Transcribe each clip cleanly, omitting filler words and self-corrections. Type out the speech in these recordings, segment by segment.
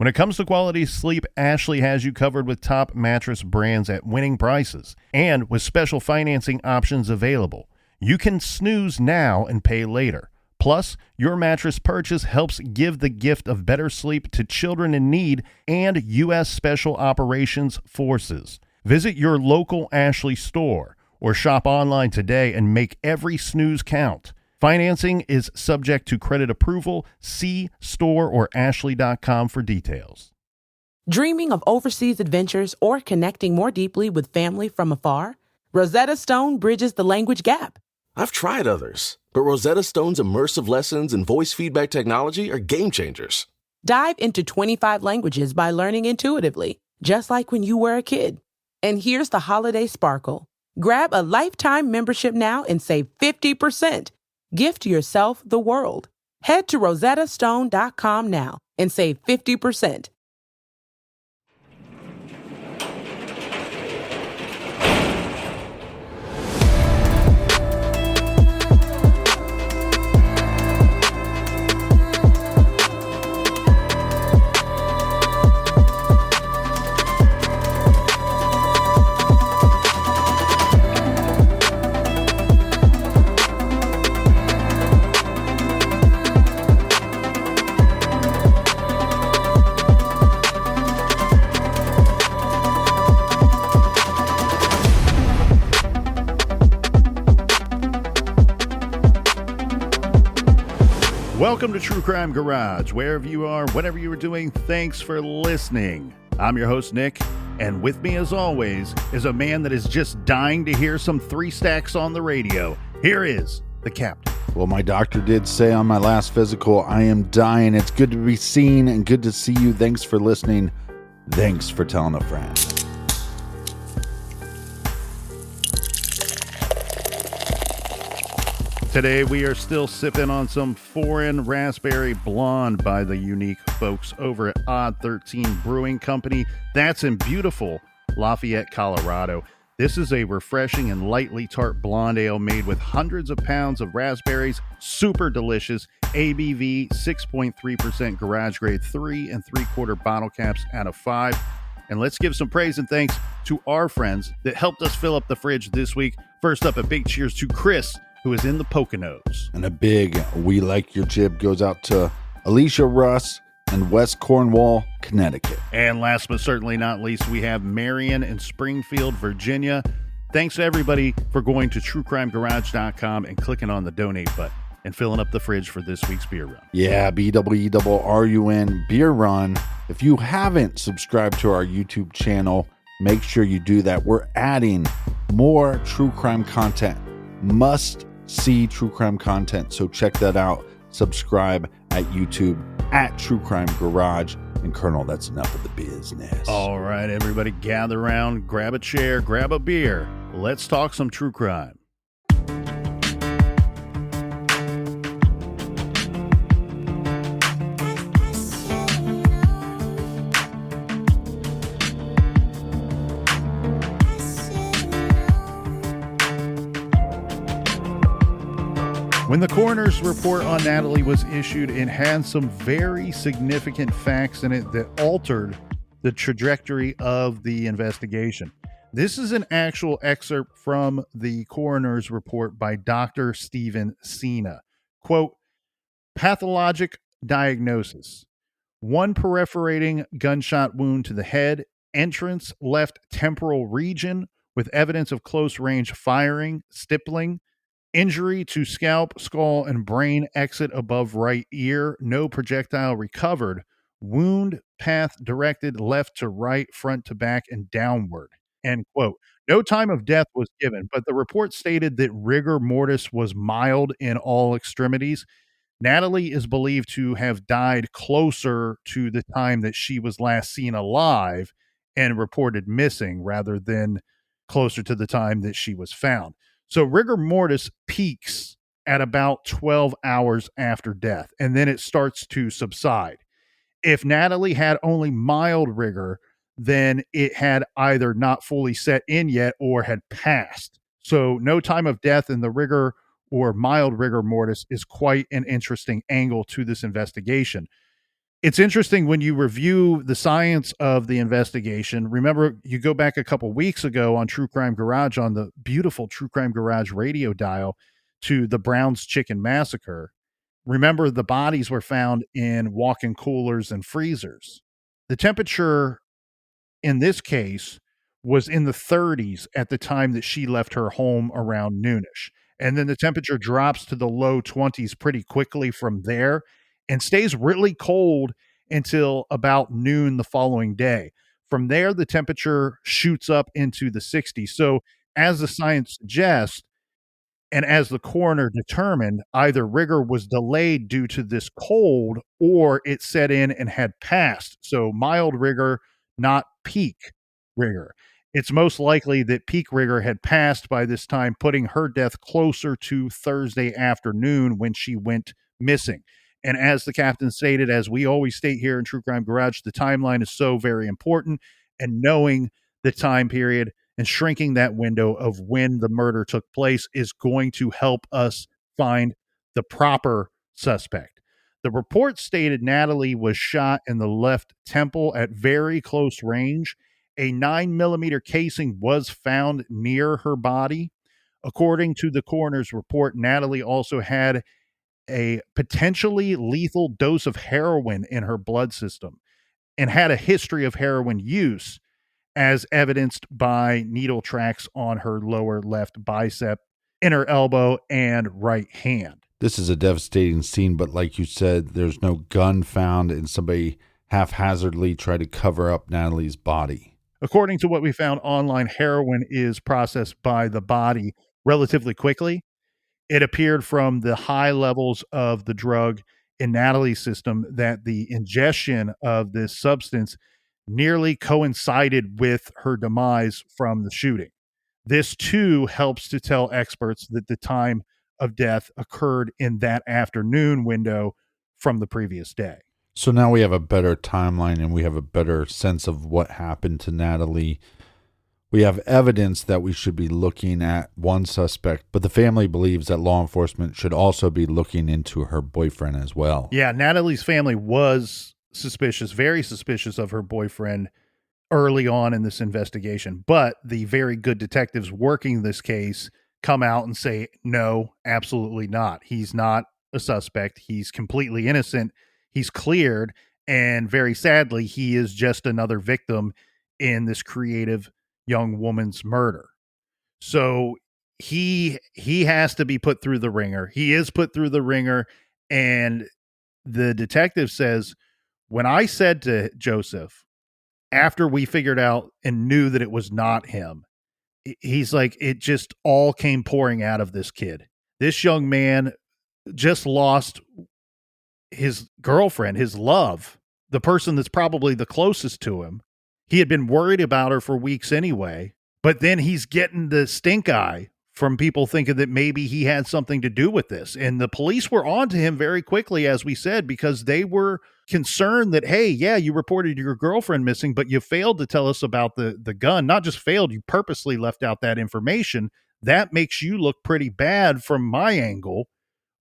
When it comes to quality sleep, Ashley has you covered with top mattress brands at winning prices and with special financing options available. You can snooze now and pay later. Plus, your mattress purchase helps give the gift of better sleep to children in need and U.S. Special Operations Forces. Visit your local Ashley store or shop online today and make every snooze count. Financing is subject to credit approval. See store or ashley.com for details. Dreaming of overseas adventures or connecting more deeply with family from afar? Rosetta Stone bridges the language gap. I've tried others, but Rosetta Stone's immersive lessons and voice feedback technology are game changers. Dive into 25 languages by learning intuitively, just like when you were a kid. And here's the holiday sparkle. Grab a lifetime membership now and save 50%. Gift yourself the world. Head to rosettastone.com now and save 50%. Welcome to True Crime Garage. Wherever you are, whatever you are doing, thanks for listening. I'm your host, Nick, and with me, as always, is a man that is just dying to hear some Three Stacks on the radio. Here is the captain. Well, my doctor did say on my last physical, I am dying. It's good to be seen and good to see you. Thanks for listening. Thanks for telling a friend. Today, we are still sipping on some foreign raspberry blonde by the unique folks over at Odd 13 Brewing Company. That's in beautiful Lafayette, Colorado. This is a refreshing and lightly tart blonde ale made with hundreds of pounds of raspberries. Super delicious. ABV 6.3%, garage grade 3 3/4 bottle caps out of 5. And let's give some praise and thanks to our friends that helped us fill up the fridge this week. First up, a big cheers to Chris, who is in the Poconos. And a big "We Like Your Jib" goes out to Alicia Russ in West Cornwall, Connecticut. And last but certainly not least, we have Marion in Springfield, Virginia. Thanks to everybody for going to truecrimegarage.com and clicking on the donate button and filling up the fridge for this week's beer run. Yeah, BWERRUN beer run. If you haven't subscribed to our YouTube channel, make sure you do that. We're adding more true crime content. Must see true crime content, so check that out. Subscribe at YouTube at True Crime Garage. And Colonel, that's enough of the business. All right, everybody, gather around, grab a chair, grab a beer. Let's talk some true crime. When the coroner's report on Natalie was issued, it had some very significant facts in it that altered the trajectory of the investigation. This is an actual excerpt from the coroner's report by Dr. Stephen Sina. Quote, pathologic diagnosis: one perforating gunshot wound to the head, entrance left temporal region with evidence of close range firing, stippling. Injury to scalp, skull, and brain, exit above right ear. No projectile recovered. Wound path directed left to right, front to back, and downward. End quote. No time of death was given, but the report stated that rigor mortis was mild in all extremities. Natalie is believed to have died closer to the time that she was last seen alive and reported missing rather than closer to the time that she was found. So rigor mortis peaks at about 12 hours after death, and then it starts to subside. If Natalie had only mild rigor, then it had either not fully set in yet or had passed. So no time of death in the rigor or mild rigor mortis is quite an interesting angle to this investigation. It's interesting when you review the science of the investigation. Remember, you go back a couple weeks ago on True Crime Garage, on the beautiful True Crime Garage radio dial, to the Brown's Chicken Massacre. Remember, the bodies were found in walk-in coolers and freezers. The temperature in this case was in the 30s at the time that she left her home around noonish. And then the temperature drops to the low 20s pretty quickly from there and stays really cold until about noon the following day. From there, the temperature shoots up into the 60s. So, as the science suggests, and as the coroner determined, either rigor was delayed due to this cold or it set in and had passed. So mild rigor, not peak rigor. It's most likely that peak rigor had passed by this time, putting her death closer to Thursday afternoon when she went missing. And as the captain stated, as we always state here in True Crime Garage, the timeline is so very important. And knowing the time period and shrinking that window of when the murder took place is going to help us find the proper suspect. The report stated Natalie was shot in the left temple at very close range. A 9mm casing was found near her body. According to the coroner's report, Natalie also had a potentially lethal dose of heroin in her blood system and had a history of heroin use, as evidenced by needle tracks on her lower left bicep, inner elbow, and right hand. This is a devastating scene, but like you said, there's no gun found, and somebody haphazardly tried to cover up Natalie's body. According to what we found online, heroin is processed by the body relatively quickly. It appeared from the high levels of the drug in Natalie's system that the ingestion of this substance nearly coincided with her demise from the shooting. This too helps to tell experts that the time of death occurred in that afternoon window from the previous day. So now we have a better timeline and we have a better sense of what happened to Natalie. We have evidence that we should be looking at one suspect, but the family believes that law enforcement should also be looking into her boyfriend as well. Yeah, Natalie's family was suspicious, very suspicious of her boyfriend early on in this investigation, but the very good detectives working this case come out and say, no, absolutely not. He's not a suspect. He's completely innocent. He's cleared. And very sadly, he is just another victim in this creative young woman's murder. So he has to be put through the ringer. He is put through the ringer. And the detective says, when I said to Joseph, after we figured out and knew that it was not him, he's like, it just all came pouring out of this kid. This young man just lost his girlfriend, his love, the person that's probably the closest to him. He had been worried about her for weeks anyway, but then he's getting the stink eye from people thinking that maybe he had something to do with this. And the police were on to him very quickly, as we said, because they were concerned that, hey, yeah, you reported your girlfriend missing, but you failed to tell us about the gun. Not just failed, you purposely left out that information. That makes you look pretty bad from my angle.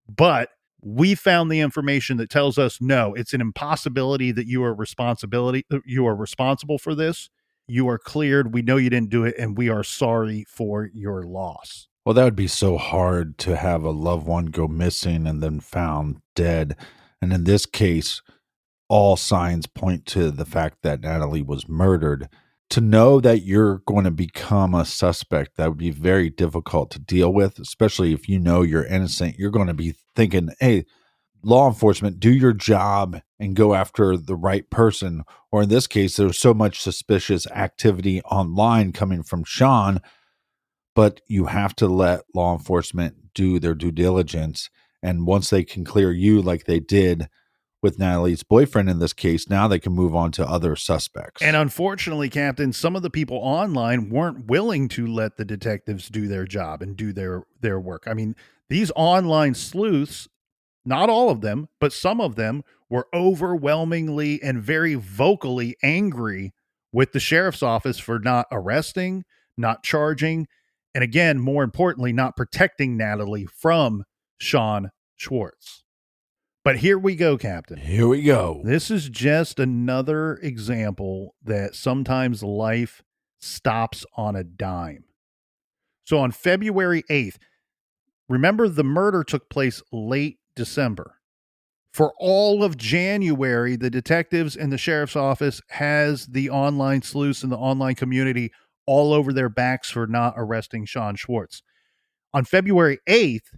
But we found the information that tells us, no, it's an impossibility that you are responsible for this. You are cleared. We know you didn't do it, and we are sorry for your loss. Well, that would be so hard to have a loved one go missing and then found dead. And in this case, all signs point to the fact that Natalie was murdered. To know that you're going to become a suspect, that would be very difficult to deal with, especially if you know you're innocent. You're going to be thinking, hey, law enforcement, do your job and go after the right person. Or in this case, there's so much suspicious activity online coming from Sean, but you have to let law enforcement do their due diligence. And once they can clear you like they did with Natalie's boyfriend in this case, now they can move on to other suspects. And unfortunately, Captain, some of the people online weren't willing to let the detectives do their job and do their work. I mean, these online sleuths, not all of them, but some of them were overwhelmingly and very vocally angry with the sheriff's office for not arresting, not charging, and again, more importantly, not protecting Natalie from Sean Schwartz. But here we go, Captain. Here we go. This is just another example that sometimes life stops on a dime. So on February 8th, remember the murder took place late December. For all of January, the detectives and the sheriff's office has the online sleuths and the online community all over their backs for not arresting Sean Schwartz. On February 8th,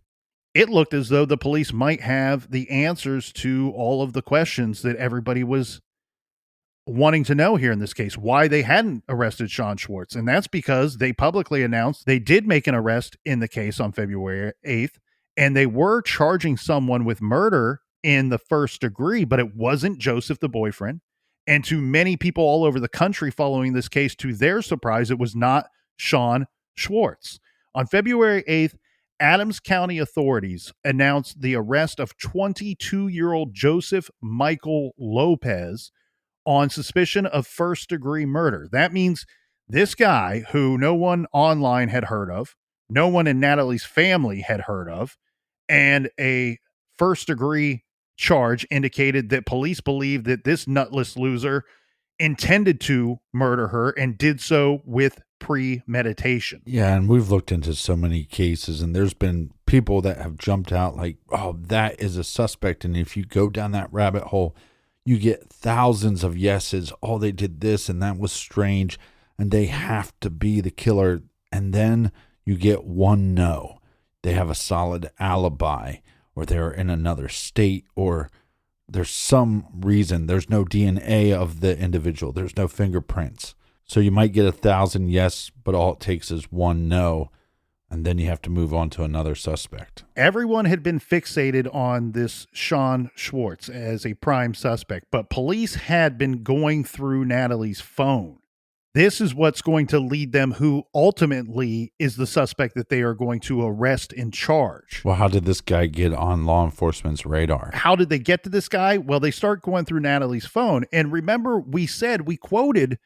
it looked as though the police might have the answers to all of the questions that everybody was wanting to know here in this case, why they hadn't arrested Sean Schwartz. And that's because they publicly announced they did make an arrest in the case on February 8th, and they were charging someone with murder in the first degree, but it wasn't Joseph, the boyfriend. And to many people all over the country following this case, to their surprise, it was not Sean Schwartz. On February 8th, Adams County authorities announced the arrest of 22-year-old Joseph Michael Lopez on suspicion of first-degree murder. That means this guy, who no one online had heard of, no one in Natalie's family had heard of, and a first-degree charge indicated that police believed that this nutless loser intended to murder her and did so with premeditation. Yeah, and we've looked into so many cases, and there's been people that have jumped out like, oh, that is a suspect. And if you go down that rabbit hole, you get thousands of yeses. Oh, they did this, and that was strange, and they have to be the killer. And then you get one no. They have a solid alibi, or they're in another state, or there's some reason. There's no DNA of the individual. There's no fingerprints. So you might get 1,000 yes, but all it takes is one no, and then you have to move on to another suspect. Everyone had been fixated on this Sean Schwartz as a prime suspect, but police had been going through Natalie's phone. This is what's going to lead them, who ultimately is the suspect that they are going to arrest and charge. Well, how did this guy get on law enforcement's radar? How did they get to this guy? Well, they start going through Natalie's phone. And remember, we quoted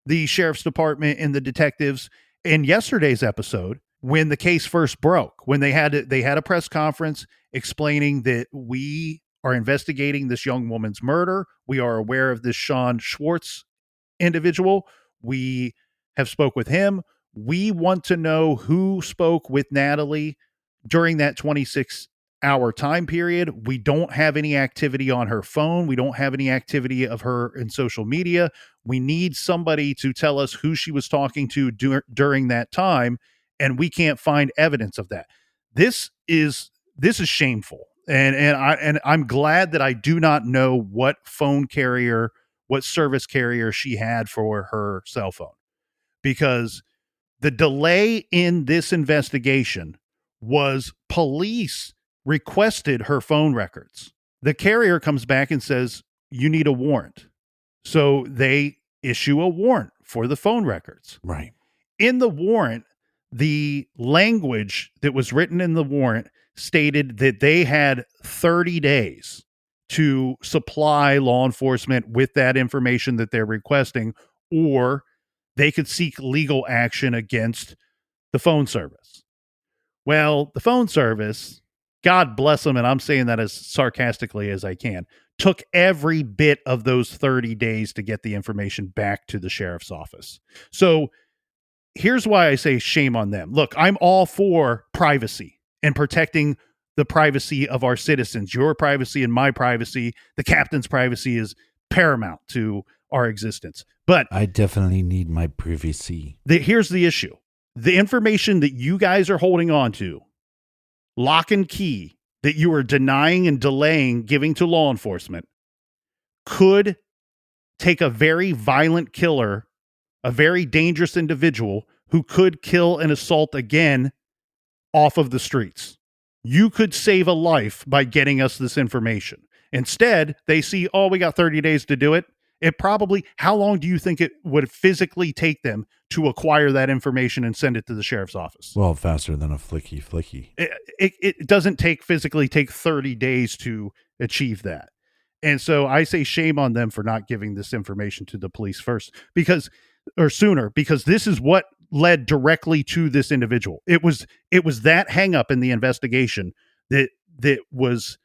the sheriff's department and the detectives in yesterday's episode when the case first broke, when they had a press conference explaining that we are investigating this young woman's murder. We are aware of this Sean Schwartz individual. We have spoke with him. We want to know who spoke with Natalie during that 26-hour time period. We don't have any activity on her phone. We don't have any activity of her in social media. We need somebody to tell us who she was talking to during that time, and we can't find evidence of that. This is shameful, and I'm glad that I do not know what service carrier she had for her cell phone, because the delay in this investigation was police requested her phone records. The carrier comes back and says, you need a warrant. So they issue a warrant for the phone records. Right. In the warrant, the language that was written in the warrant stated that they had 30 days to supply law enforcement with that information that they're requesting, or they could seek legal action against the phone service. Well, the phone service, God bless them, and I'm saying that as sarcastically as I can, took every bit of those 30 days to get the information back to the sheriff's office. So here's why I say shame on them. Look, I'm all for privacy and protecting the privacy of our citizens. Your privacy and my privacy, the captain's privacy, is paramount to our existence. But I definitely need my privacy. Here's the issue. The information that you guys are holding on to, lock and key, that you are denying and delaying giving to law enforcement, could take a very violent killer, a very dangerous individual who could kill and assault again off of the streets. You could save a life by getting us this information. Instead, they see, oh, we got 30 days to do it. How long do you think it would physically take them to acquire that information and send it to the sheriff's office? Well, faster than a flicky. It doesn't physically take 30 days to achieve that. And so I say shame on them for not giving this information to the police sooner, because this is what led directly to this individual. It was that hang up in the investigation that was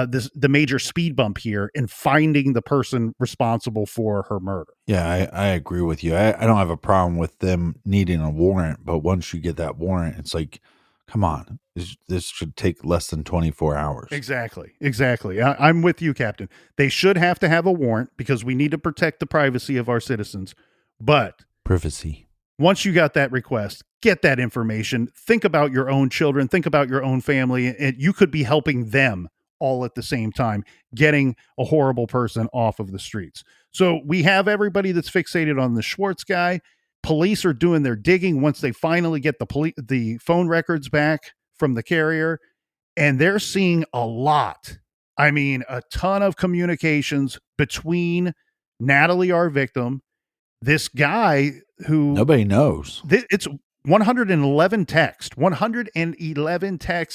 the major speed bump here in finding the person responsible for her murder. Yeah, I agree with you. I don't have a problem with them needing a warrant, but once you get that warrant, it's like, come on, this should take less than 24 hours. Exactly. I'm with you, Captain. They should have to have a warrant because we need to protect the privacy of our citizens. But Privacy. once you got that request, get that information. Think about your own children. Think about your own family. And you could be helping them all at the same time, getting a horrible person off of the streets. So we have everybody that's fixated on the Schwartz guy. Police are doing their digging once they finally get the phone records back from the carrier, and they're seeing a lot. I mean, a ton of communications between Natalie, our victim, this guy who Nobody knows. It's 111 text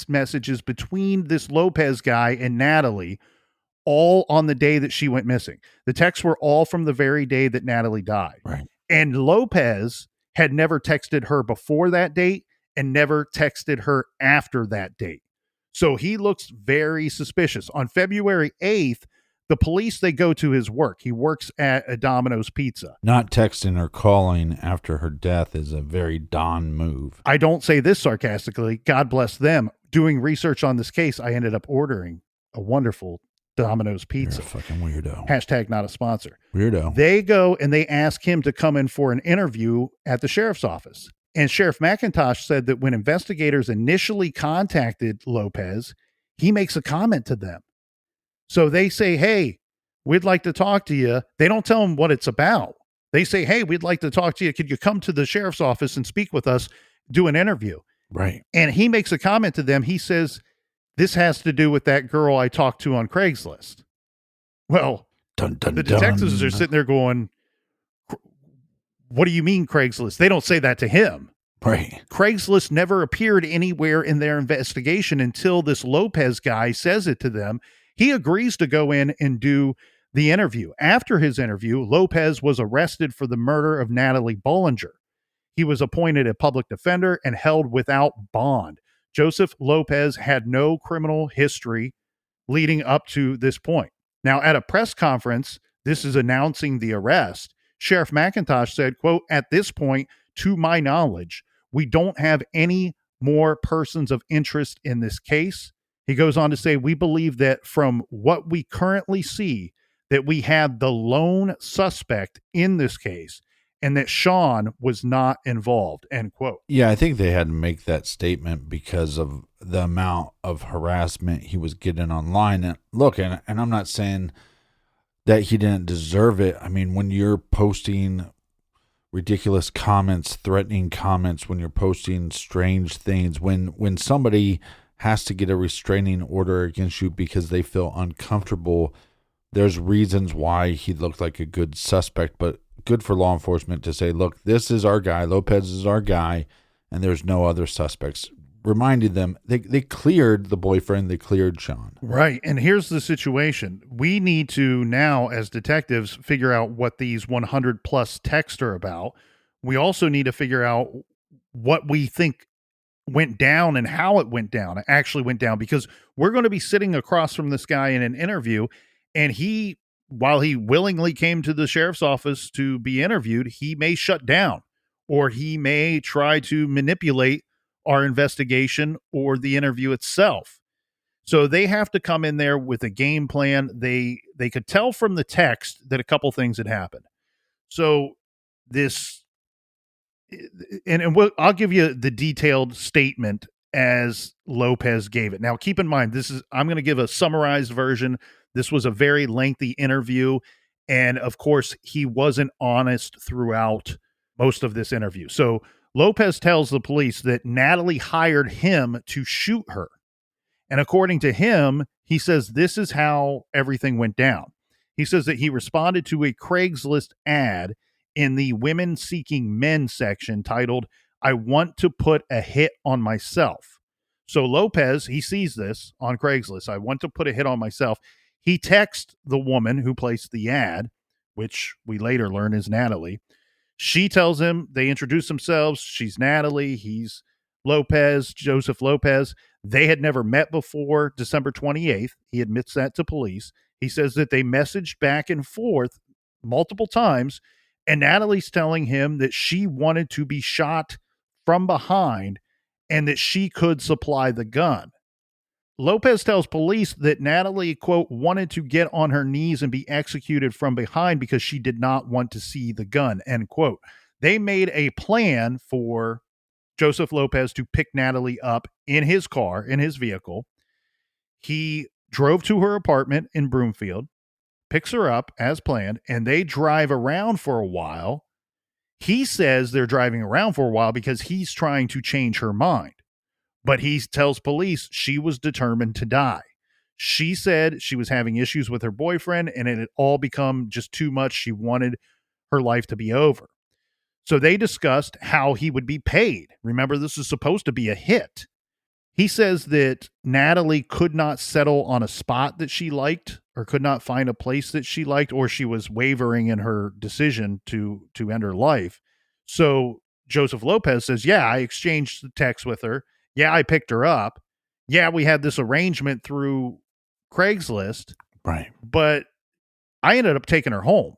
messages between this Lopez guy and Natalie, all on the day that she went missing. The texts were all from the very day that Natalie died. Right. And Lopez had never texted her before that date and never texted her after that date. So he looks very suspicious. On February 8th, the police, they go to his work. He works at a Domino's Pizza. Not texting or calling after her death is a very Don move. I don't say this sarcastically. God bless them. Doing research on this case, I ended up ordering a wonderful Domino's Pizza. You're a fucking weirdo. Hashtag not a sponsor. Weirdo. They go and they ask him to come in for an interview at the sheriff's office. And Sheriff McIntosh said that when investigators initially contacted Lopez, he makes a comment to them. So they say, hey, we'd like to talk to you. They don't tell him what it's about. They say, hey, we'd like to talk to you. Could you come to the sheriff's office and speak with us, do an interview? Right. And he makes a comment to them. He says, this has to do with that girl I talked to on Craigslist. Well, dun, dun, the detectives are sitting there going, what do you mean Craigslist? They don't say that to him. Right. Craigslist never appeared anywhere in their investigation until this Lopez guy says it to them. He agrees to go in and do the interview. After his interview, Lopez was arrested for the murder of Natalie Bollinger. He was appointed a public defender and held without bond. Joseph Lopez had no criminal history leading up to this point. Now, at a press conference, this is announcing the arrest. Sheriff McIntosh said, quote, at this point, to my knowledge, we don't have any more persons of interest in this case. He goes on to say, we believe that from what we currently see, that we have the lone suspect in this case and that Sean was not involved, end quote. Yeah, I think they had to make that statement because of the amount of harassment he was getting online. And look, and I'm not saying that he didn't deserve it. I mean, when you're posting ridiculous comments, threatening comments, when you're posting strange things, when somebody has to get a restraining order against you because they feel uncomfortable, there's reasons why he looked like a good suspect, but good for law enforcement to say, look, this is our guy, Lopez is our guy, and there's no other suspects. Reminded them, they cleared the boyfriend, they cleared Sean. Right, and here's the situation. We need to now, as detectives, figure out what these 100 plus texts are about. We also need to figure out what we think went down and how it went down. It actually went down, because we're going to be sitting across from this guy in an interview, and he, while he willingly came to the sheriff's office to be interviewed, he may shut down, or he may try to manipulate our investigation or the interview itself. So they have to come in there with a game plan. They could tell from the text that a couple things had happened. So this, and I'll give you the detailed statement as Lopez gave it. Now, keep in mind, I'm going to give a summarized version. This was a very lengthy interview. And of course, he wasn't honest throughout most of this interview. So Lopez tells the police that Natalie hired him to shoot her. And according to him, he says this is how everything went down. He says that he responded to a Craigslist ad in the women seeking men section titled, I want to put a hit on myself. So Lopez, he sees this on Craigslist. I want to put a hit on myself. He texts the woman who placed the ad, which we later learn is Natalie. She tells him, they introduce themselves. She's Natalie. He's Joseph Lopez, they had never met before December 28th. He admits that to police. He says that they messaged back and forth multiple times, and Natalie's telling him that she wanted to be shot from behind and that she could supply the gun. Lopez tells police that Natalie, quote, wanted to get on her knees and be executed from behind because she did not want to see the gun, end quote. They made a plan for Joseph Lopez to pick Natalie up in his car, in his vehicle. He drove to her apartment in Broomfield, picks her up as planned, and they drive around for a while. He says they're driving around for a while because he's trying to change her mind. But he tells police she was determined to die. She said she was having issues with her boyfriend and it had all become just too much. She wanted her life to be over. So they discussed how he would be paid. Remember, this is supposed to be a hit. He says that Natalie could not settle on a spot that she liked or could not find a place that she liked, or she was wavering in her decision to end her life. So Joseph Lopez says, yeah, I exchanged the text with her. Yeah, I picked her up. Yeah, we had this arrangement through Craigslist. Right. But I ended up taking her home.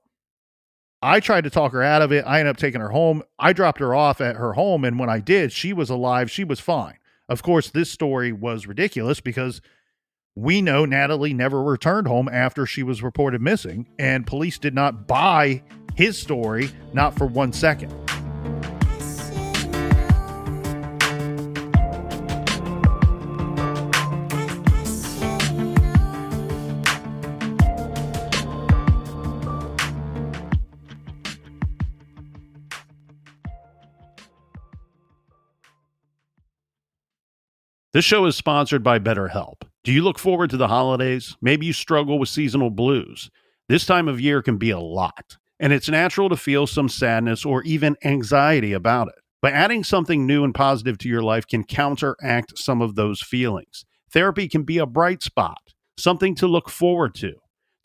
I tried to talk her out of it. I ended up taking her home. I dropped her off at her home. And when I did, she was alive. She was fine. Of course, this story was ridiculous because we know Natalie never returned home after she was reported missing. And police did not buy his story, not for 1 second. This show is sponsored by BetterHelp. Do you look forward to the holidays? Maybe you struggle with seasonal blues. This time of year can be a lot, and it's natural to feel some sadness or even anxiety about it. But adding something new and positive to your life can counteract some of those feelings. Therapy can be a bright spot, something to look forward to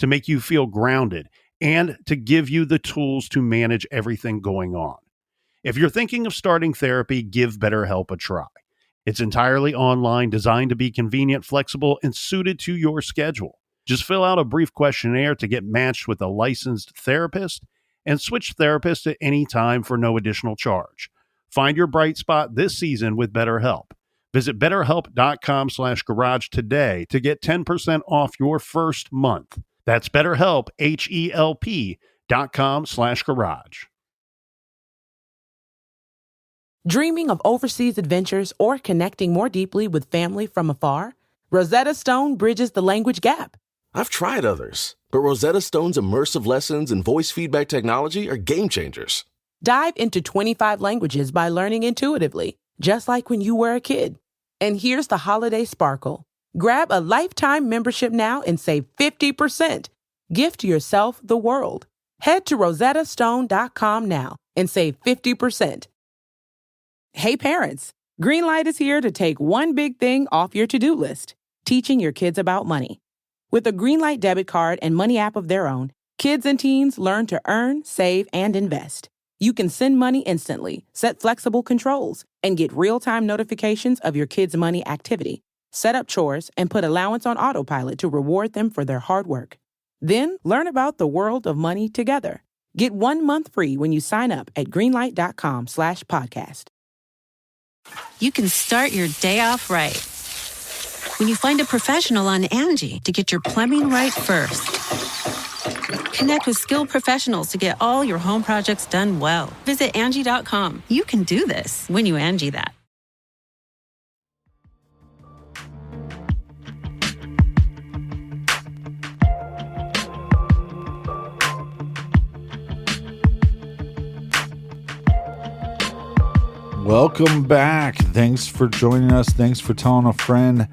make you feel grounded, and to give you the tools to manage everything going on. If you're thinking of starting therapy, give BetterHelp a try. It's entirely online, designed to be convenient, flexible, and suited to your schedule. Just fill out a brief questionnaire to get matched with a licensed therapist and switch therapists at any time for no additional charge. Find your bright spot this season with BetterHelp. Visit BetterHelp.com/garage today to get 10% off your first month. That's BetterHelp, HELP.com/garage. Dreaming of overseas adventures or connecting more deeply with family from afar? Rosetta Stone bridges the language gap. I've tried others, but Rosetta Stone's immersive lessons and voice feedback technology are game changers. Dive into 25 languages by learning intuitively, just like when you were a kid. And here's the holiday sparkle. Grab a lifetime membership now and save 50%. Gift yourself the world. Head to rosettastone.com now and save 50%. Hey parents, Greenlight is here to take one big thing off your to-do list, teaching your kids about money. With a Greenlight debit card and money app of their own, kids and teens learn to earn, save, and invest. You can send money instantly, set flexible controls, and get real-time notifications of your kids' money activity. Set up chores and put allowance on autopilot to reward them for their hard work. Then learn about the world of money together. Get 1 month free when you sign up at greenlight.com/podcast. You can start your day off right when you find a professional on Angie to get your plumbing right first. Connect with skilled professionals to get all your home projects done well. Visit Angie.com. You can do this when you Angie that. Welcome back. Thanks for joining us. Thanks for telling a friend.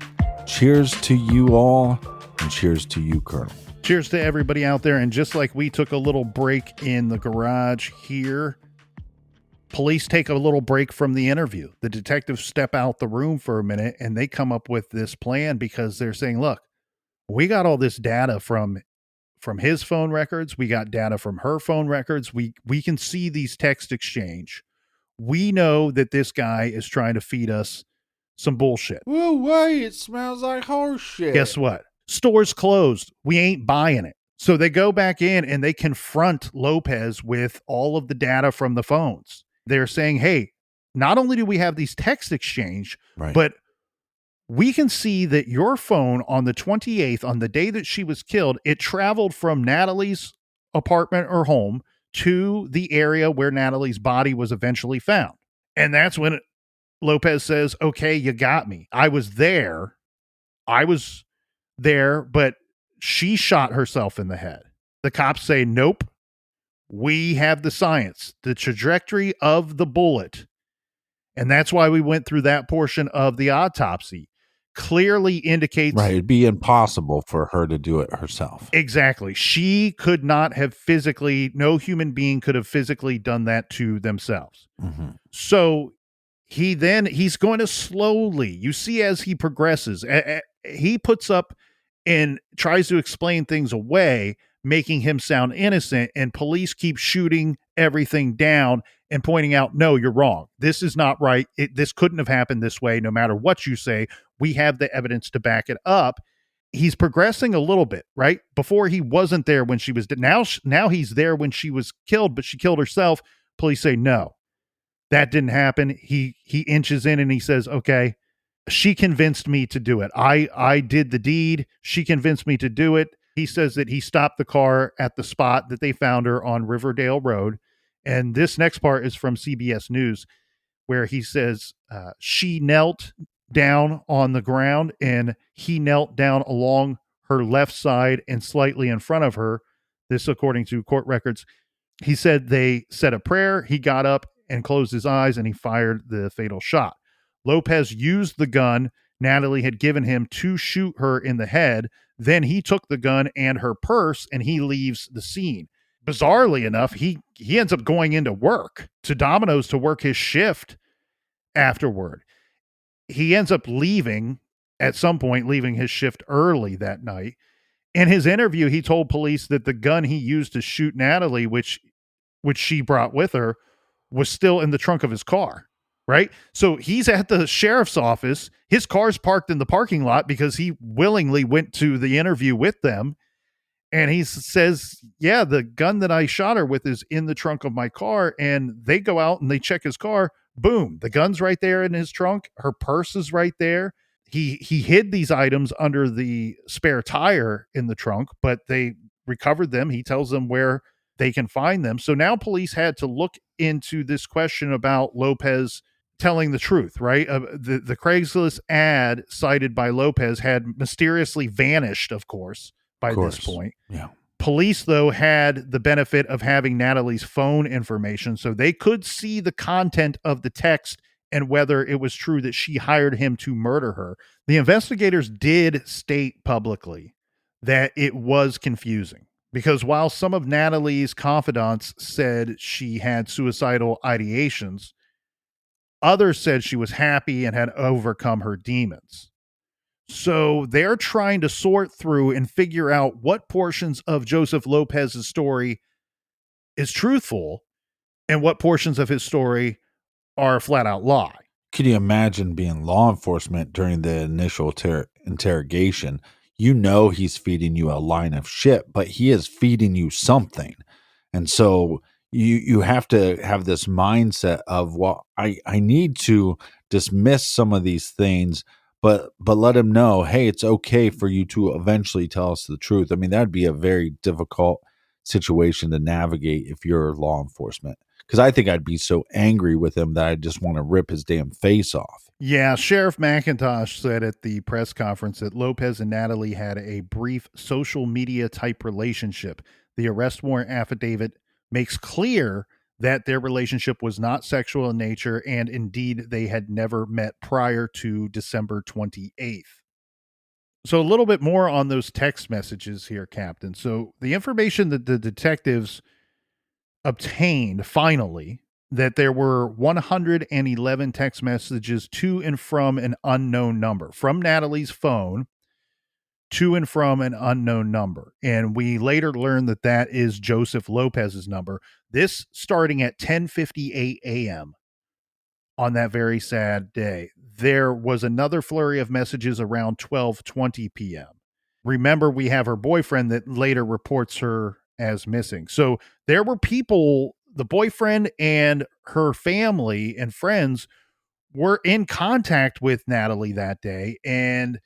Cheers to you all, and cheers to you, Colonel. Cheers to everybody out there. And just like we took a little break in the garage here, police take a little break from the interview. The detectives step out the room for a minute and they come up with this plan because they're saying, look, we got all this data from his phone records. We got data from her phone records. We can see these text exchange. We know that this guy is trying to feed us some bullshit. Whoa, wait, it smells like horse shit. Guess what? Store's closed. We ain't buying it. So they go back in and they confront Lopez with all of the data from the phones. They're saying, hey, not only do we have these text exchange, Right. but we can see that your phone on the 28th, on the day that she was killed, it traveled from Natalie's apartment or home to the area where Natalie's body was eventually found. And that's when Lopez says, okay, you got me. I was there, but she shot herself in the head. The cops say, nope, we have the science, the trajectory of the bullet. And that's why we went through that portion of the autopsy. Clearly indicates. Right. It'd be impossible for her to do it herself. Exactly. She could not have physically, no human being could have physically done that to themselves. Mm-hmm. So he's going to slowly, you see, as he progresses, he puts up and tries to explain things away, making him sound innocent, and police keep shooting everything down and pointing out, no, you're wrong. This is not right. This couldn't have happened this way. No matter what you say, we have the evidence to back it up. He's progressing a little bit, right? Before he wasn't there when she was now he's there when she was killed, but she killed herself. Police say, no, that didn't happen. He inches in and he says, okay, she convinced me to do it. I did the deed. She convinced me to do it. He says that he stopped the car at the spot that they found her on Riverdale Road. And this next part is from CBS News, where he says she knelt down on the ground and he knelt down along her left side and slightly in front of her. This, according to court records. He said they said a prayer. He got up and closed his eyes and he fired the fatal shot. Lopez used the gun Natalie had given him to shoot her in the head. Then he took the gun and her purse and he leaves the scene. Bizarrely enough, he ends up going into work to Domino's to work his shift afterward. He ends up leaving at some point, leaving his shift early that night. In his interview, he told police that the gun he used to shoot Natalie, which she brought with her, was still in the trunk of his car, right? So he's at the sheriff's office. His car's parked in the parking lot because he willingly went to the interview with them. And he says, yeah, the gun that I shot her with is in the trunk of my car. And they go out and they check his car. Boom, the gun's right there in his trunk. Her purse is right there. He hid these items under the spare tire in the trunk, but they recovered them. He tells them where they can find them. So now police had to look into this question about Lopez telling the truth, right? The Craigslist ad cited by Lopez had mysteriously vanished, of course, by this point. Yeah. Police, though, had the benefit of having Natalie's phone information, so they could see the content of the text and whether it was true that she hired him to murder her. The investigators did state publicly that it was confusing because while some of Natalie's confidants said she had suicidal ideations, others said she was happy and had overcome her demons. So they're trying to sort through and figure out what portions of Joseph Lopez's story is truthful and what portions of his story are a flat out lie. Can you imagine being law enforcement during the initial interrogation? You know he's feeding you a line of shit, but he is feeding you something. And so you have to have this mindset of, well, I need to dismiss some of these things, but let him know, hey, it's okay for you to eventually tell us the truth. I mean, that'd be a very difficult situation to navigate if you're law enforcement. Because I think I'd be so angry with him that I just want to rip his damn face off. Yeah, Sheriff McIntosh said at the press conference that Lopez and Natalie had a brief social media type relationship. The arrest warrant affidavit makes clear that their relationship was not sexual in nature, and indeed they had never met prior to December 28th. So a little bit more on those text messages here, Captain. So the information that the detectives obtained finally, that there were 111 text messages to and from an unknown number, from Natalie's phone to and from an unknown number. And we later learned that that is Joseph Lopez's number. This starting at 10:58 a.m. on that very sad day. There was another flurry of messages around 12:20 p.m. Remember, we have her boyfriend that later reports her as missing. So there were people, the boyfriend and her family and friends were in contact with Natalie that day. And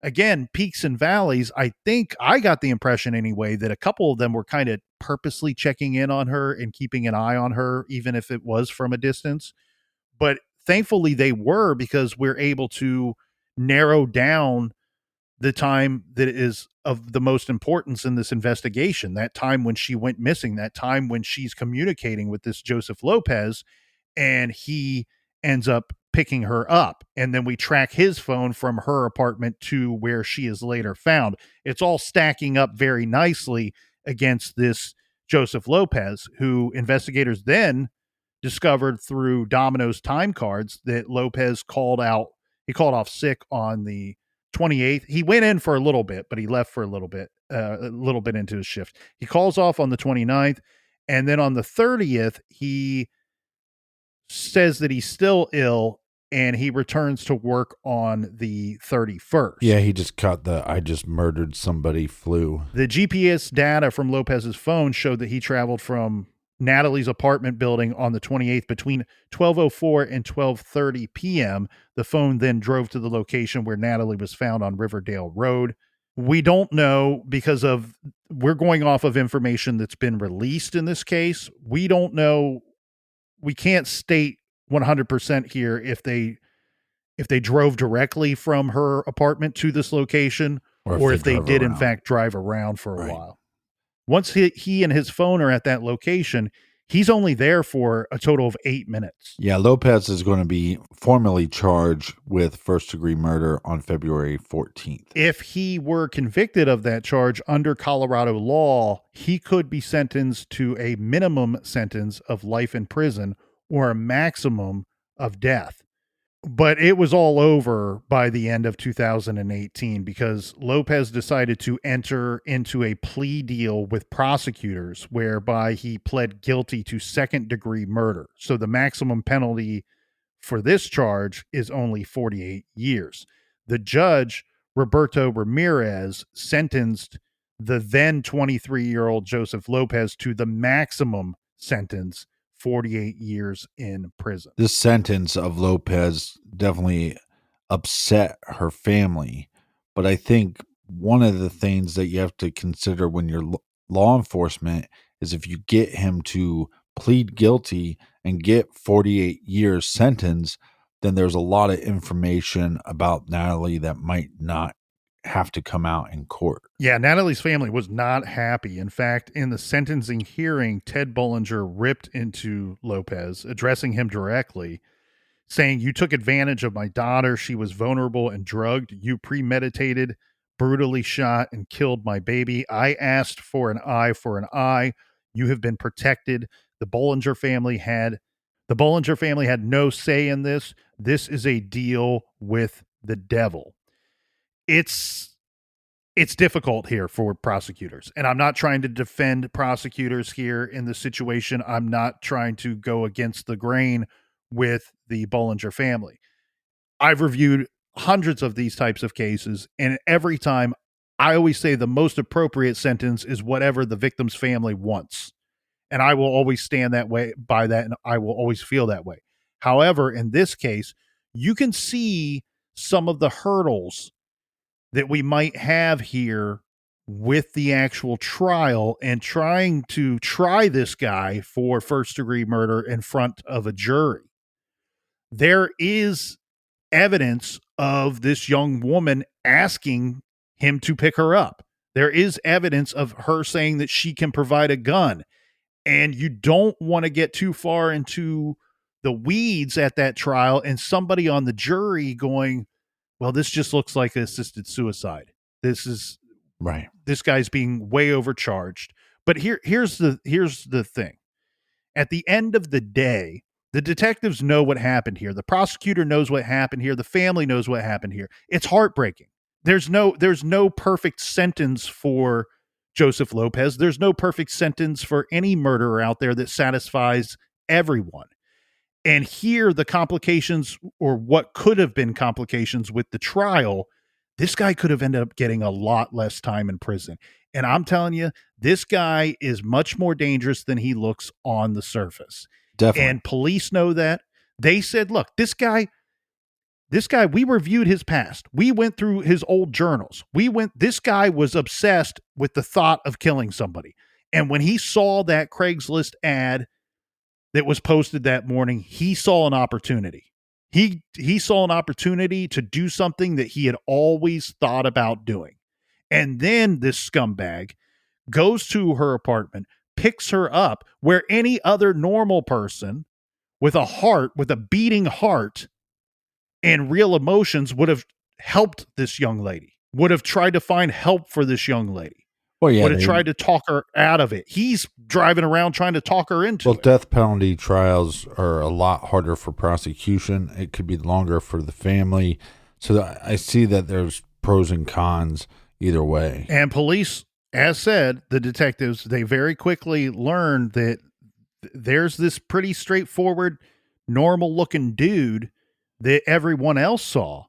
again, peaks and valleys. I think I got the impression anyway that a couple of them were kind of purposely checking in on her and keeping an eye on her, even if it was from a distance. But thankfully they were, because we're able to narrow down the time that is of the most importance in this investigation, that time when she went missing, that time when she's communicating with this Joseph Lopez, and he ends up picking her up. And then we track his phone from her apartment to where she is later found. It's all stacking up very nicely against this Joseph Lopez, who investigators then discovered through Domino's time cards that Lopez called out. He called off sick on the 28th. He went in for a little bit, but he left for a little bit into his shift. He calls off on the 29th. And then on the 30th, he says that he's still ill and he returns to work on the 31st. Yeah, he just caught the "I just murdered somebody" flu. The GPS data from Lopez's phone showed that he traveled from Natalie's apartment building on the 28th between 12:04 and 12:30 p.m. The phone then drove to the location where Natalie was found on Riverdale Road. We don't know, because we're going off of information that's been released in this case. We don't know. We can't state 100% here if they drove directly from her apartment to this location, or if they did in fact drive around for a while. Once he and his phone are at that location, he's only there for a total of 8 minutes. Yeah, Lopez is going to be formally charged with first-degree murder on February 14th. If he were convicted of that charge under Colorado law, he could be sentenced to a minimum sentence of life in prison or a maximum of death. But it was all over by the end of 2018, because Lopez decided to enter into a plea deal with prosecutors whereby he pled guilty to second-degree murder. So the maximum penalty for this charge is only 48 years. The judge, Roberto Ramirez, sentenced the then 23-year-old Joseph Lopez to the maximum sentence, 48 years in prison. This sentence of Lopez definitely upset her family, but I think one of the things that you have to consider when you're law enforcement is if you get him to plead guilty and get 48 years sentence, then there's a lot of information about Natalie that might not have to come out in court. Yeah, Natalie's family was not happy. In fact, in the sentencing hearing, Ted Bollinger ripped into Lopez, addressing him directly, saying, "You took advantage of my daughter. She was vulnerable and drugged. You premeditated, brutally shot, and killed my baby. I asked for an eye for an eye. You have been protected. The Bollinger family had no say in this. This is a deal with the devil." It's difficult here for prosecutors, and I'm not trying to defend prosecutors here in this situation. I'm not trying to go against the grain with the Bollinger family. I've reviewed hundreds of these types of cases, and every time I always say the most appropriate sentence is whatever the victim's family wants. And I will always stand that way by that, and I will always feel that way. However, in this case, you can see some of the hurdles that we might have here with the actual trial and trying to try this guy for first-degree murder in front of a jury. There is evidence of this young woman asking him to pick her up. There is evidence of her saying that she can provide a gun. And you don't want to get too far into the weeds at that trial and somebody on the jury going, well, this just looks like assisted suicide. This guy's being way overcharged. But here's the thing. At the end of the day, the detectives know what happened here. The prosecutor knows what happened here. The family knows what happened here. It's heartbreaking. There's no perfect sentence for Joseph Lopez. There's no perfect sentence for any murderer out there that satisfies everyone. and here the complications, or what could have been complications with the trial. This guy could have ended up getting a lot less time in prison. And I'm telling you, this guy is much more dangerous than he looks on the surface. Definitely. And police know that. They said, look, this guy, we reviewed his past. We went through his old journals. This guy was obsessed with the thought of killing somebody. And when he saw that Craigslist ad that was posted that morning, he saw an opportunity. He saw an opportunity to do something that he had always thought about doing. And then this scumbag goes to her apartment, picks her up, where any other normal person with a beating heart and real emotions would have helped this young lady, would have tried to find help for this young lady. Well, yeah, would have tried to talk her out of it. He's driving around trying to talk her into it. Death penalty trials are a lot harder for prosecution. It could be longer for the family. So I see that there's pros and cons either way. And police, as said, the detectives, they very quickly learned that there's this pretty straightforward, normal-looking dude that everyone else saw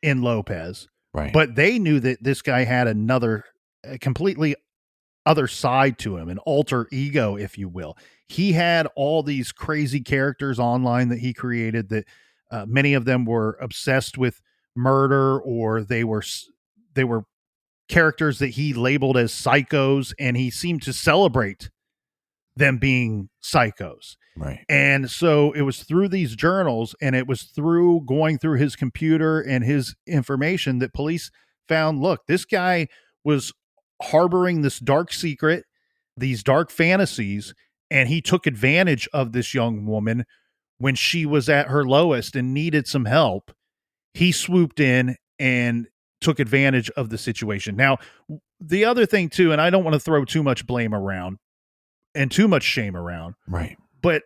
in Lopez. Right. But they knew that this guy had a completely other side to him, an alter ego, if you will. He had all these crazy characters online that he created that many of them were obsessed with murder, or they were characters that he labeled as psychos, and he seemed to celebrate them being psychos. Right. And so it was through these journals, and it was through going through his computer and his information, that police found, look, this guy was harboring this dark secret, these dark fantasies, and he took advantage of this young woman when she was at her lowest and needed some help. He swooped in and took advantage of the situation. Now, the other thing too, and I don't want to throw too much blame around and too much shame around, Right. but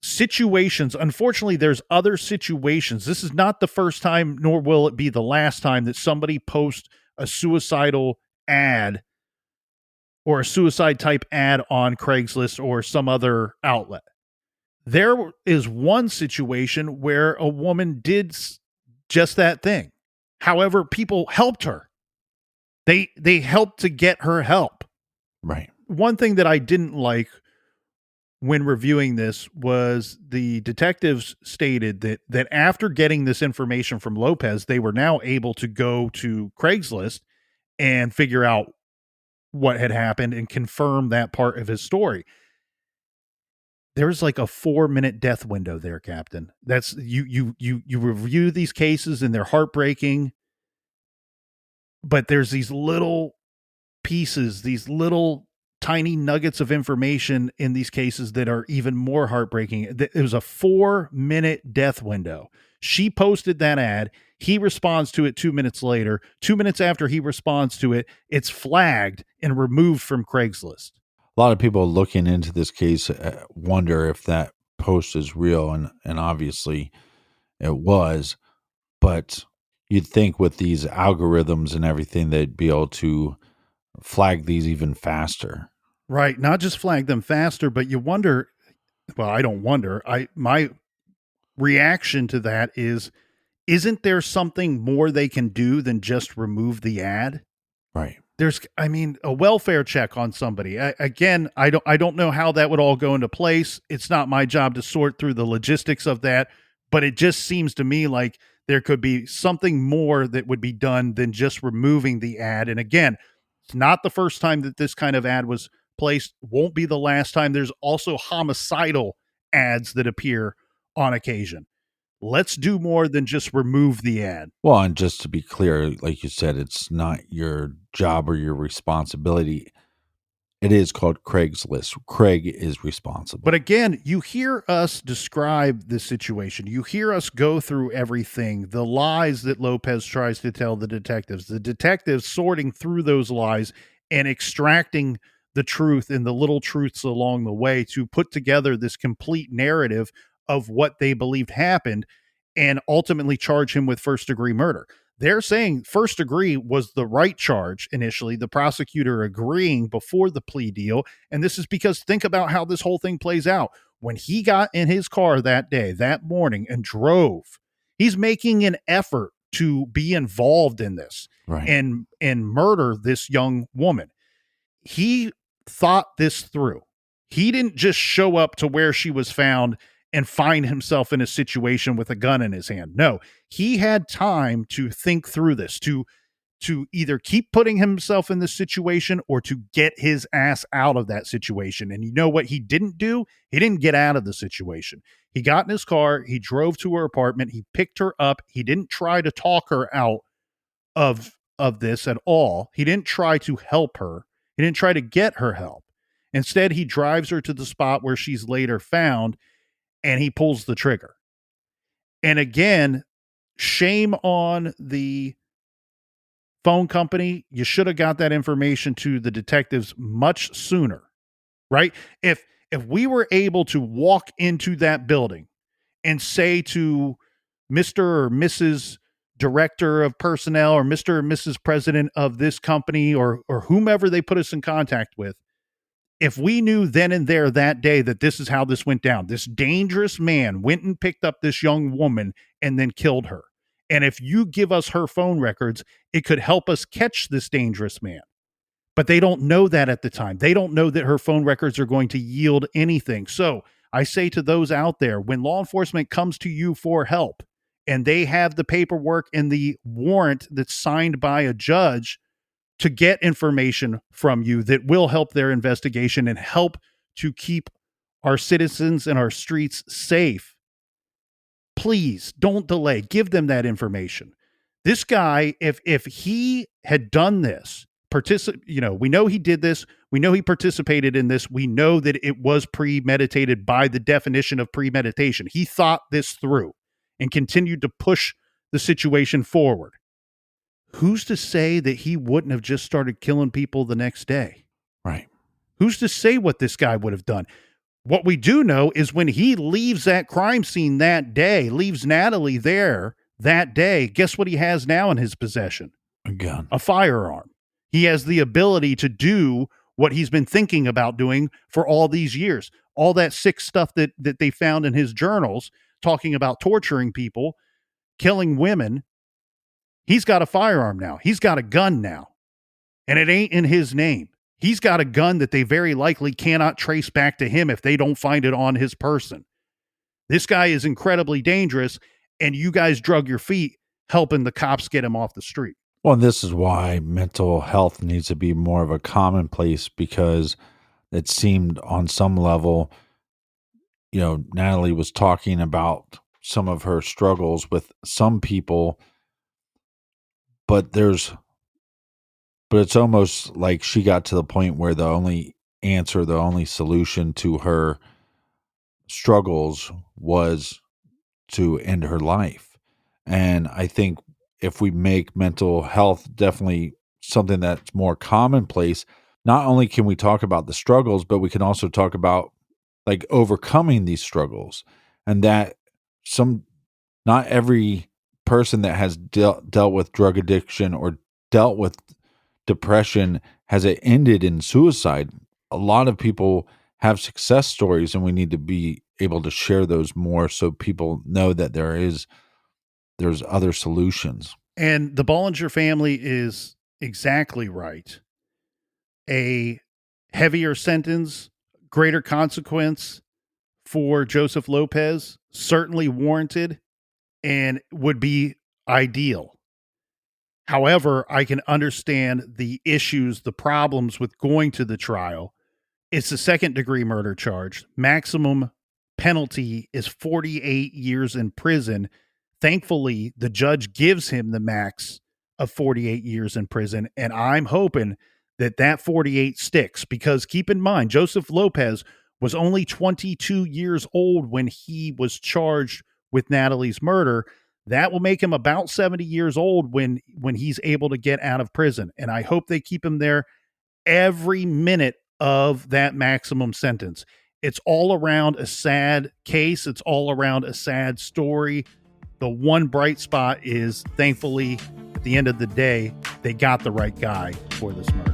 situations, unfortunately, there's other situations. This is not the first time, nor will it be the last time, that somebody posts a suicidal ad or a suicide type ad on Craigslist or some other outlet. There is one situation where a woman did just that thing. However, people helped her. They helped to get her help. Right. One thing that I didn't like when reviewing this was the detectives stated that after getting this information from Lopez, they were now able to go to Craigslist and figure out what had happened and confirm that part of his story. There's like a 4-minute death window there, Captain. That's you review these cases and they're heartbreaking, but there's these little pieces, these little tiny nuggets of information in these cases that are even more heartbreaking. It was a 4-minute death window. She posted that ad. He responds to it 2 minutes later. 2 minutes after he responds to it, it's flagged and removed from Craigslist. A lot of people looking into this case wonder if that post is real, and obviously it was. But you'd think with these algorithms and everything, they'd be able to flag these even faster. Right. Not just flag them faster, but you wonder, well, I don't wonder. My reaction to that is, isn't there something more they can do than just remove the ad? Right. There's, a welfare check on somebody. I don't know how that would all go into place. It's not my job to sort through the logistics of that, but it just seems to me like there could be something more that would be done than just removing the ad. And again, it's not the first time that this kind of ad was placed. Won't be the last time. There's also homicidal ads that appear on occasion. Let's do more than just remove the ad. Well, and just to be clear, like you said, it's not your job or your responsibility. It is called Craigslist. Craig is responsible. But again, you hear us describe this situation. You hear us go through everything, the lies that Lopez tries to tell the detectives sorting through those lies and extracting the truth and the little truths along the way to put together this complete narrative of what they believed happened and ultimately charge him with first-degree murder. They're saying first degree was the right charge initially, the prosecutor agreeing before the plea deal. And this is because think about how this whole thing plays out. when he got in his car that day, that morning, and drove, he's making an effort to be involved in this and murder this young woman. He thought this through. He didn't just show up to where she was found and find himself in a situation with a gun in his hand. No, he had time to think through this, to either keep putting himself in this situation or to get his ass out of that situation. And you know what he didn't do? He didn't get out of the situation. He got in his car, he drove to her apartment, he picked her up. He didn't try to talk her out of this at all. He didn't try to help her. He didn't try to get her help. Instead, he drives her to the spot where she's later found, and he pulls the trigger. And again, shame on the phone company. You should have got that information to the detectives much sooner, right? If we were able to walk into that building and say to Mr. or Mrs. Director of Personnel or Mr. or Mrs. President of this company or whomever they put us in contact with, if we knew then and there that day that this is how this went down, this dangerous man went and picked up this young woman and then killed her. And if you give us her phone records, it could help us catch this dangerous man. But they don't know that at the time. They don't know that her phone records are going to yield anything. So I say to those out there, when law enforcement comes to you for help and they have the paperwork and the warrant that's signed by a judge to get information from you that will help their investigation and help to keep our citizens and our streets safe, please don't delay. Give them that information. This guy, if he had done this, we know he did this. We know he participated in this. We know that it was premeditated by the definition of premeditation. He thought this through and continued to push the situation forward. Who's to say that he wouldn't have just started killing people the next day? Right. Who's to say what this guy would have done? What we do know is when he leaves that crime scene that day, leaves Natalie there that day, guess what he has now in his possession? A gun. A firearm. He has the ability to do what he's been thinking about doing for all these years. All that sick stuff that they found in his journals, talking about torturing people, killing women. He's got a firearm now. He's got a gun now. And it ain't in his name. He's got a gun that they very likely cannot trace back to him if they don't find it on his person. This guy is incredibly dangerous, and you guys drug your feet helping the cops get him off the street. Well, this is why mental health needs to be more of a commonplace, because it seemed on some level, Natalie was talking about some of her struggles with some people, but it's almost like she got to the point where the only answer, the only solution to her struggles was to end her life. And I think if we make mental health definitely something that's more commonplace, not only can we talk about the struggles, but we can also talk about like overcoming these struggles, and that not every person that has dealt with drug addiction or dealt with depression has it ended in suicide. A lot of people have success stories, and we need to be able to share those more so people know that there's other solutions. And the Bollinger family is exactly right. A heavier sentence, greater consequence for Joseph Lopez, certainly warranted and would be ideal. However, I can understand the issues, the problems with going to the trial. It's a second-degree murder charge. Maximum penalty is 48 years in prison. Thankfully, the judge gives him the max of 48 years in prison, and I'm hoping that 48 sticks, because keep in mind, Joseph Lopez was only 22 years old when he was charged with Natalie's murder. That will make him about 70 years old when he's able to get out of prison, and I hope they keep him there every minute of that maximum sentence. It's all around a sad case. It's all around a sad story. The one bright spot is, thankfully, at the end of the day, they got the right guy for this murder.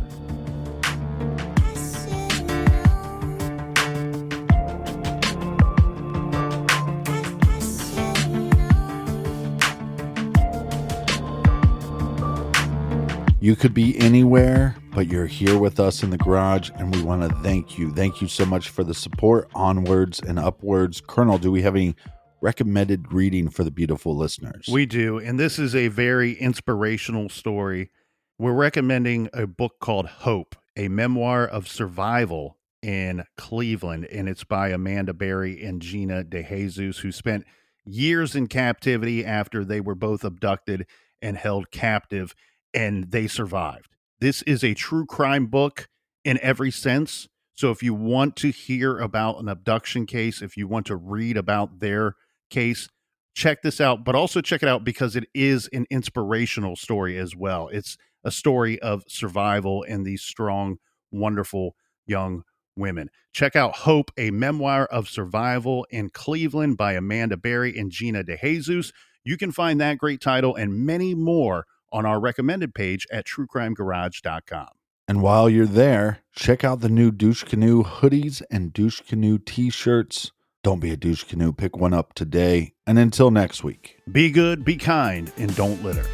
You could be anywhere, but you're here with us in the garage, and we want to thank you. Thank you so much for the support. Onwards and upwards. Colonel, do we have any recommended reading for the beautiful listeners? We do, and this is a very inspirational story. We're recommending a book called Hope, a memoir of survival in Cleveland, and it's by Amanda Berry and Gina DeJesus, who spent years in captivity after they were both abducted and held captive, and they survived. This is a true crime book in every sense. So if you want to hear about an abduction case, if you want to read about their case, check this out, but also check it out because it is an inspirational story as well. It's a story of survival and these strong, wonderful young women. Check out Hope, a memoir of survival in Cleveland by Amanda Berry and Gina DeJesus. You can find that great title and many more on our recommended page at truecrimegarage.com. And while you're there, check out the new Douche Canoe hoodies and Douche Canoe t-shirts. Don't be a douche canoe. Pick one up today. And until next week, be good, be kind, and don't litter.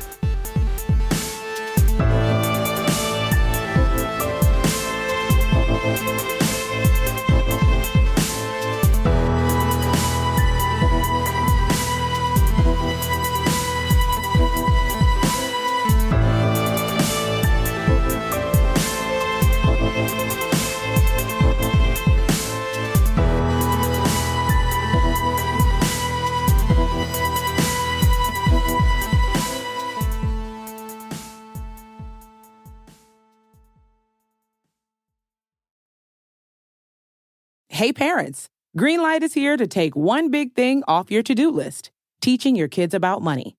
Hey parents, Greenlight is here to take one big thing off your to-do list, teaching your kids about money.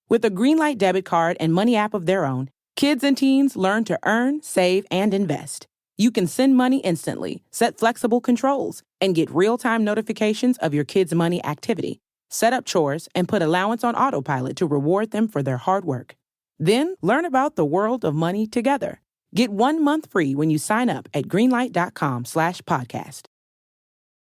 With a Greenlight debit card and money app of their own, kids and teens learn to earn, save, and invest. You can send money instantly, set flexible controls, and get real-time notifications of your kids' money activity. Set up chores and put allowance on autopilot to reward them for their hard work. Then learn about the world of money together. Get 1 month free when you sign up at greenlight.com/podcast.